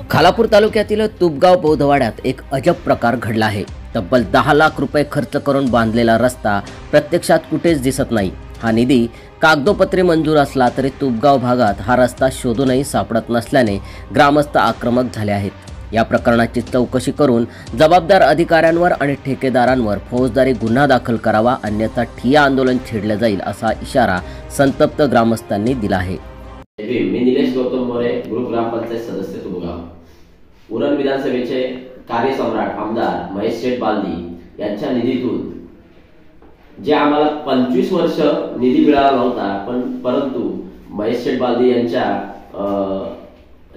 खालापूर तालुक्यातील तुपगाव बौद्धवाड्यात एक अजब प्रकार घडला आहे। तब्बल 10 लाख रुपये खर्च करून बांधलेला रस्ता प्रत्यक्षात कुठेच दिसत नाही। हा निधी कागदोपत्री मंजूर असला तरी तुपगाव भागात हा रस्ता शोधूनही सापडत नसल्याने ग्रामस्थ आक्रमक झाले आहेत। या प्रकरणाची चौकशी करून जबाबदार अधिकाऱ्यांवर आणि ठेकेदारांवर फौजदारी गुन्हा दाखल करावा, अन्यथा ठिय्या आंदोलन छेडले जाईल असा इशारा संतप्त ग्रामस्थांनी दिला आहे। मी निलेश गौतम मोरे, ग्रुप ग्रामपंचायत सदस्य तुपगाव। उरण विधानसभेचे कार्यसम्राट आमदार महेश शेठ बालदी यांच्या निधीतून जे आम्हाला 25 वर्ष निधी मिळाला नव्हता, परंतु महेश शेठ बालदी यांच्या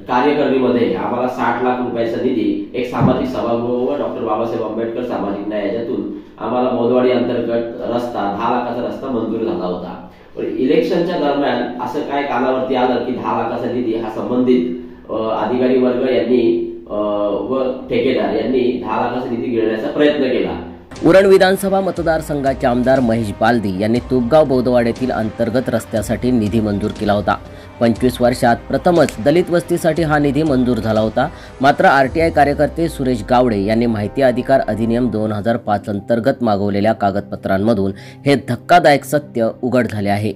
कार्यकारिणीमध्ये आम्हाला 60 लाख रुपयाचा निधी एक सामाजिक सभागृह व डॉक्टर बाबासाहेब आंबेडकर सामाजिक न्याय याच्यातून आम्हाला मोदवाडी अंतर्गत रस्ता 10 लाखाचा रस्ता मंजूर झाला होता। पण इलेक्शनच्या दरम्यान असं काय कानावरती आलं की 10 लाखाचा निधी हा संबंधित अधिकारी वर्ग यांनी व ठेकेदार यांनी 10 लाखाचा निधी गिळण्याचा प्रयत्न केला। उरण विधानसभा मतदारसंघाचे आमदार महेश बालदी यांनी तुपगाव बौद्धवाड्यातील अंतर्गत रस्त्यासाठी निधी मंजूर केला होता। 25 वर्षात प्रथमच दलित वस्तीसाठी हा निधी मंजूर झाला होता। मात्र आरटीआय कार्यकर्ते सुरेश गावडे यांनी माहिती अधिकार अधिनियम 2005 अंतर्गत मागवलेल्या कागदपत्रांमधून हे धक्कादायक सत्य उघड झाले आहे।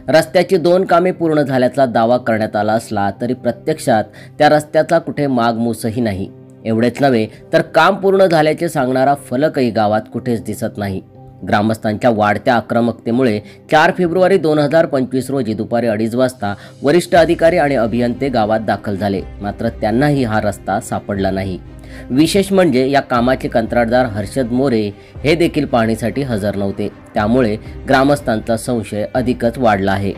रस्त्याची 2 कामे पूर्ण झाल्याचा दावा करण्यात आला असला तरी प्रत्यक्षात त्या रस्त्याचा कुठे मागमूसही नाही। एवढेच नव्हे तर काम पूर्ण झाल्याचे सांगणारा फलकही गावात कुठेच दिसत नाही। ग्रामस्थांच्या वाढत्या आक्रमकतेमुळे 4 फेब्रुवारी 2025 रोजी दुपारी 2:30 वाजता वरिष्ठ अधिकारी आणि अभियंते गावात दाखल झाले, मात्र त्यांनाही हा रस्ता सापडला नाही। विशेष म्हणजे या कामाचे कंत्राटदार हर्षद मोरे हे देखील पाहणीसाठी हजर नव्हते, त्यामुळे ग्रामस्थांचा संशय अधिकच वाढला आहे।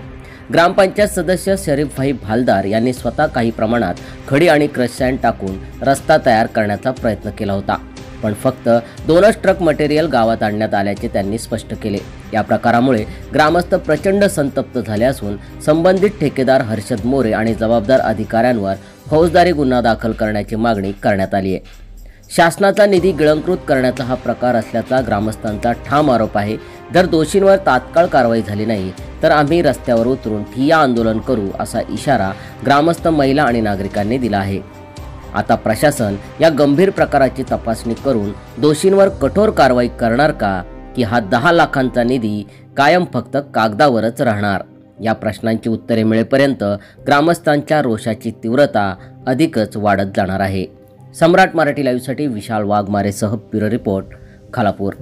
ग्रामपंचायत सदस्य शरीफ भाई भालदार यांनी स्वतः काही प्रमाणात खडी आणि क्रश सँड टाकून रस्ता तयार करण्याचा प्रयत्न केला होता, पण फक्त 2च ट्रक मटेरियल गावात आणण्यात आल्याचे त्यांनी स्पष्ट केले। या प्रकारामुळे ग्रामस्थ प्रचंड संतप्त झाले असून संबंधित ठेकेदार हर्षद मोरे आणि जबाबदार अधिकाऱ्यांवर फौजदारी गुन्हा दाखल करण्याची मागणी करण्यात आली आहे। शासनाचा निधी गिळंकृत करण्याचा हा प्रकार असल्याचा ग्रामस्थांचा ठाम आरोप आहे। जर दोषींवर तात्काळ कारवाई झाली नाही तर आम्ही रस्त्यावर उतरून ठिय्या आंदोलन करू असा इशारा ग्रामस्थ, महिला आणि नागरिकांनी दिला आहे। आता प्रशासन या गंभीर प्रकाराची तपासणी करून दोषींवर कठोर कारवाई करणार का, की हा 10 लाखांचा निधी कायम फक्त कागदावरच राहणार? या प्रश्नांची उत्तरे मिळेपर्यंत ग्रामस्थांच्या रोषाची तीव्रता अधिकच वाढत जाणार आहे। सम्राट मराठी लाईव्हसाठी विशाल वाघमारेसह ब्युरो रिपोर्ट, खालापूर।